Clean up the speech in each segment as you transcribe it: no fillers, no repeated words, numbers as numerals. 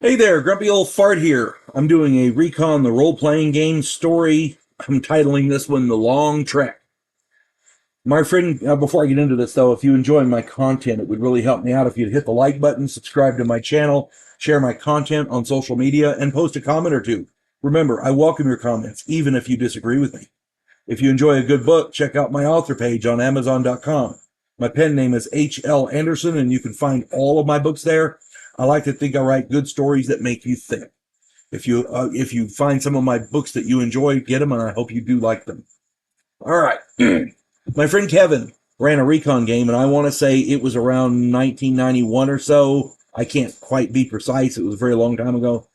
Hey there, Grumpy Old Fart here. I'm doing a Recon the Role-Playing Game story. I'm titling this one The Long Trek. My friend, before I get into this though, if you enjoy my content, it would really help me out if you'd hit the like button, subscribe to my channel, share my content on social media, and post a comment or two. Remember, I welcome your comments, even if you disagree with me. If you enjoy a good book, check out my author page on Amazon.com. My pen name is H.L. Anderson, and you can find all of my books there. I like to think I write good stories that make you think. If you find some of my books that you enjoy, get them, and I hope you do like them. All right. My friend Kevin ran a recon game, and I want to say it was around 1991 or so. I can't quite be precise. It was a very long time ago.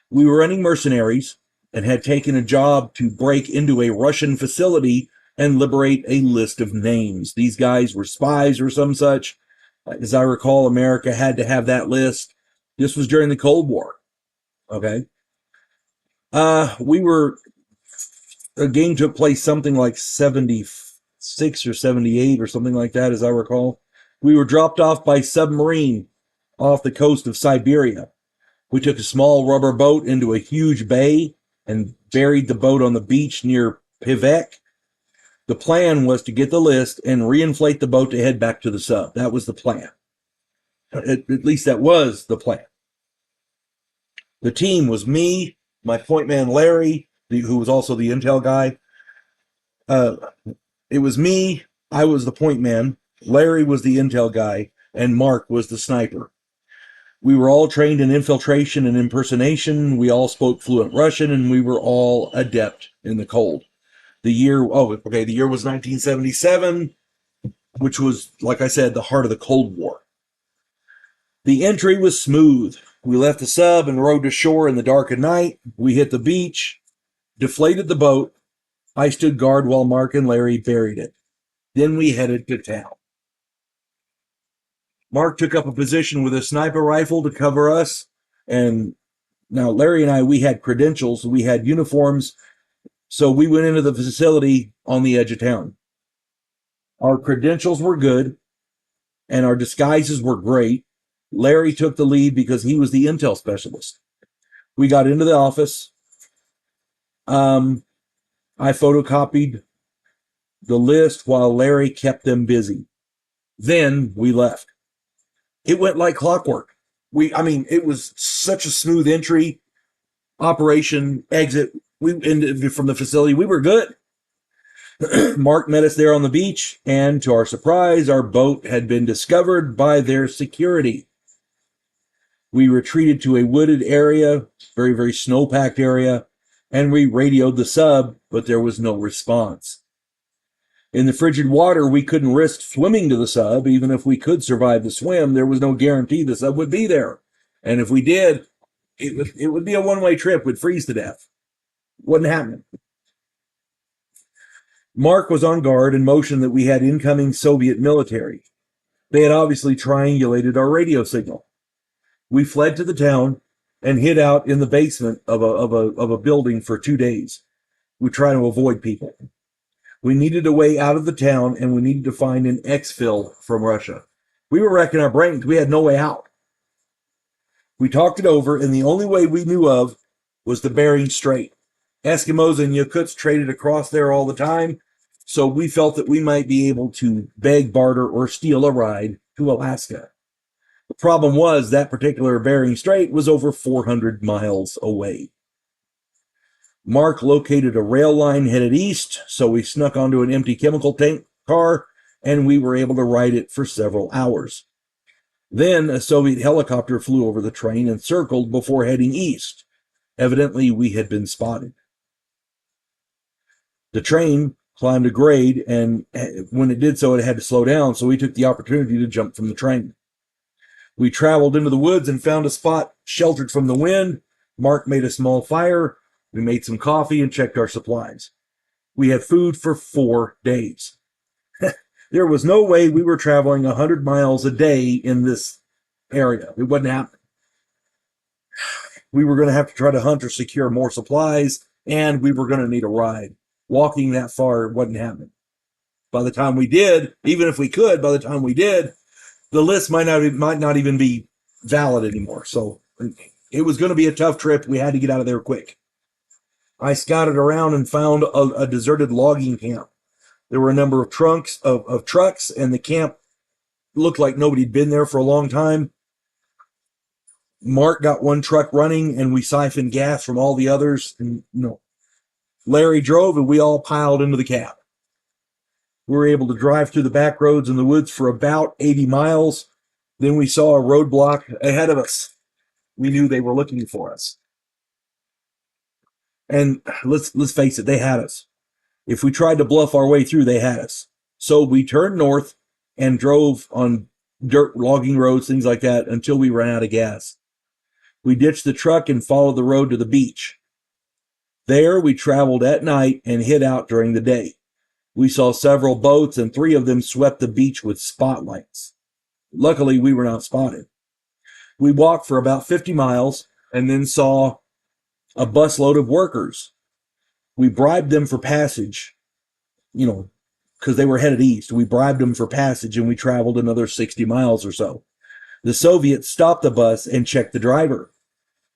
We were running mercenaries and had taken a job to break into a Russian facility and liberate a list of names. These guys were spies or some such. As I recall, America had to have that list. This was during the Cold War. Okay. The game took place something like 76 or 78 or something like that, as I recall. We were dropped off by submarine off the coast of Siberia. We took a small rubber boat into a huge bay and buried the boat on the beach near Pivek. The plan was to get the list and reinflate the boat to head back to the sub. That was the plan. At least that was the plan. The team was me, my point man Larry, who was also the intel guy. It was me, I was the point man, Larry was the intel guy, and Mark was the sniper. We were all trained in infiltration and impersonation. We all spoke fluent Russian, and we were all adept in the cold. The year was 1977, which was, like I said, the heart of the Cold War. The entry was smooth. We left the sub and rode to shore in the dark of night. We hit the beach, deflated the boat. I stood guard while Mark and Larry buried it. Then we headed to town. Mark took up a position with a sniper rifle to cover us. And now Larry and I, we had credentials. We had uniforms. So we went into the facility on the edge of town. Our credentials were good, and our disguises were great. Larry took the lead because he was the intel specialist. We got into the office. I photocopied the list while Larry kept them busy. Then we left. It went like clockwork. It was such a smooth entry, operation, exit. We ended from the facility. We were good. Mark met us there on the beach, and to our surprise, our boat had been discovered by their security. We retreated to a wooded area, very, very snow-packed area, and we radioed the sub, but there was no response. In the frigid water, we couldn't risk swimming to the sub. Even if we could survive the swim, there was no guarantee the sub would be there. And if we did, it would be a one-way trip. We'd freeze to death. Wouldn't happen. Mark was on guard and motioned that we had incoming Soviet military. They had obviously triangulated our radio signal. We fled to the town and hid out in the basement of a building for 2 days. We tried to avoid people. We needed a way out of the town, and we needed to find an exfil from Russia. We were racking our brains. We had no way out. We talked it over, and the only way we knew of was the Bering Strait. Eskimos and Yakuts traded across there all the time, so we felt that we might be able to beg, barter, or steal a ride to Alaska. The problem was that particular Bering Strait was over 400 miles away. Mark located a rail line headed east, so we snuck onto an empty chemical tank car, and we were able to ride it for several hours. Then a Soviet helicopter flew over the train and circled before heading east. Evidently, we had been spotted. The train climbed a grade, and when it did so, it had to slow down, so we took the opportunity to jump from the train. We traveled into the woods and found a spot sheltered from the wind. Mark made a small fire. We made some coffee and checked our supplies. We had food for 4 days. There was no way we were traveling 100 miles a day in this area. It wasn't happening. We were going to have to try to hunt or secure more supplies, and we were going to need a ride. Walking that far wasn't happening. By the time we did, even if we could, by the time we did, the list might not even be valid anymore. So It was going to be a tough trip. We had to get out of there quick. I scouted around and found a deserted logging camp. There were a number of trucks, and the camp looked like nobody'd been there for a long time. Mark got one truck running, and we siphoned gas from all the others. And, Larry drove, and we all piled into the cab. We were able to drive through the back roads in the woods for about 80 miles. Then we saw a roadblock ahead of us. We knew they were looking for us. And let's face it, they had us. If we tried to bluff our way through, they had us. So we turned north and drove on dirt logging roads, things like that, until we ran out of gas. We ditched the truck and followed the road to the beach. There we traveled at night and hid out during the day. We saw several boats, and 3 of them swept the beach with spotlights. Luckily, we were not spotted. We walked for about 50 miles and then saw a busload of workers. We bribed them for passage, because they were headed east. We bribed them for passage, and we traveled another 60 miles or so. The Soviets stopped the bus and checked the driver.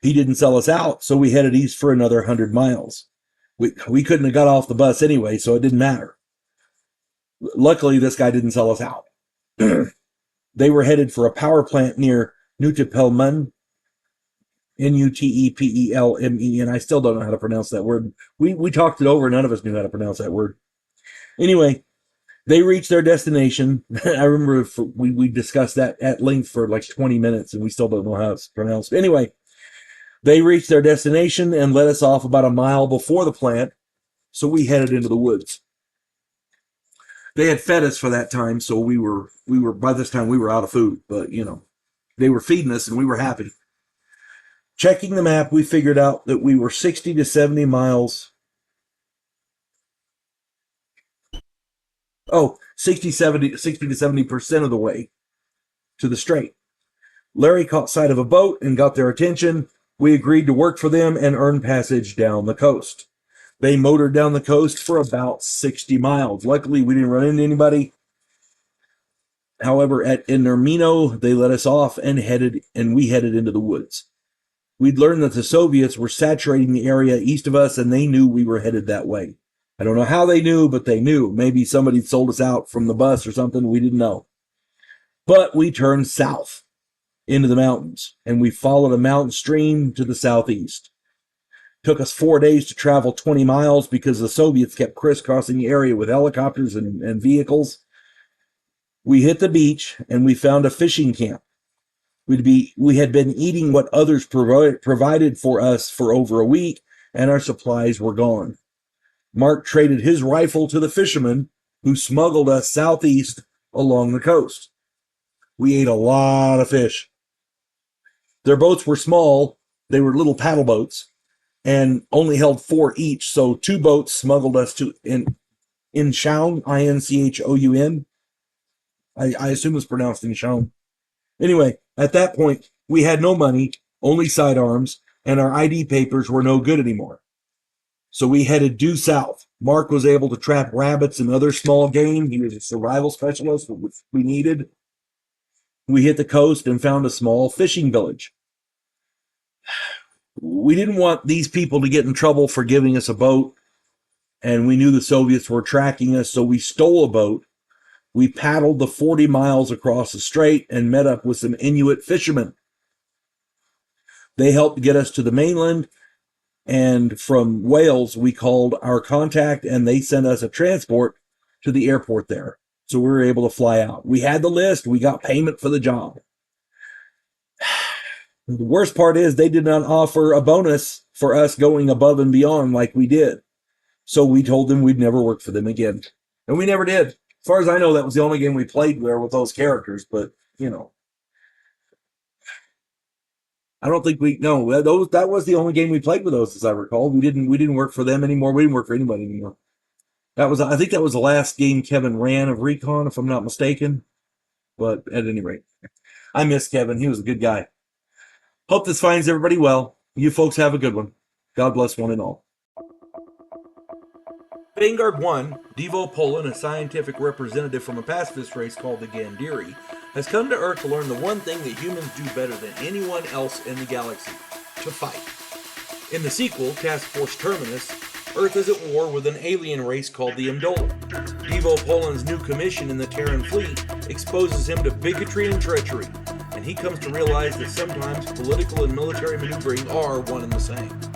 He didn't sell us out, so we headed east for another 100 miles. We couldn't have got off the bus anyway, so it didn't matter. Luckily, this guy didn't sell us out. They were headed for a power plant near Nutepelman, Nutepelme, and I still don't know how to pronounce that word. We talked it over, none of us knew how to pronounce that word. Anyway, they reached their destination. I remember we discussed that at length for like 20 minutes, and we still don't know how it's pronounced. Anyway, they reached their destination and let us off about a mile before the plant, so we headed into the woods. They had fed us for that time, so we were by this time we were out of food, but they were feeding us and we were happy. Checking the map, we figured out that we were 60 to 70 miles. 60 to 70% of the way to the strait. Larry caught sight of a boat and got their attention. We agreed to work for them and earn passage down the coast. They motored down the coast for about 60 miles. Luckily, we didn't run into anybody. However, in Ermino, they let us off and we headed into the woods. We'd learned that the Soviets were saturating the area east of us, and they knew we were headed that way. I don't know how they knew, but they knew. Maybe somebody sold us out from the bus or something. We didn't know. But we turned south into the mountains, and we followed a mountain stream to the southeast. Took us 4 days to travel 20 miles because the Soviets kept crisscrossing the area with helicopters and vehicles. We hit the beach, and we found a fishing camp. We had been eating what others provided for us for over a week, and our supplies were gone. Mark traded his rifle to the fisherman, who smuggled us southeast along the coast. We ate a lot of fish. Their boats were small. They were little paddle boats and only held 4 each, so 2 boats smuggled us to Incheon, Inchoun. I assume it's pronounced Incheon. Anyway, at that point, we had no money, only sidearms, and our ID papers were no good anymore. So we headed due south. Mark was able to trap rabbits and other small game. He was a survival specialist, which we needed. We hit the coast and found a small fishing village. We didn't want these people to get in trouble for giving us a boat, and we knew the Soviets were tracking us, so we stole a boat. We paddled the 40 miles across the strait and met up with some Inuit fishermen. They helped get us to the mainland, and from Wales, we called our contact, and they sent us a transport to the airport there. So we were able to fly out. We had the list. We got payment for the job. The worst part is they did not offer a bonus for us going above and beyond like we did. So we told them we'd never work for them again. And we never did. As far as I know, that was the only game we played there with those characters. But, I don't think that was the only game we played with those, as I recall. We didn't work for them anymore. We didn't work for anybody anymore. I think that was the last game Kevin ran of Recon, if I'm not mistaken. But at any rate, I miss Kevin. He was a good guy. Hope this finds everybody well. You folks have a good one. God bless one and all. Vanguard 1, Devo Polan, a scientific representative from a pacifist race called the Gandhiri, has come to Earth to learn the one thing that humans do better than anyone else in the galaxy: to fight. In the sequel, Task Force Terminus, Earth is at war with an alien race called the Imdola. Devo Poland's new commission in the Terran fleet exposes him to bigotry and treachery, and he comes to realize that sometimes political and military maneuvering are one and the same.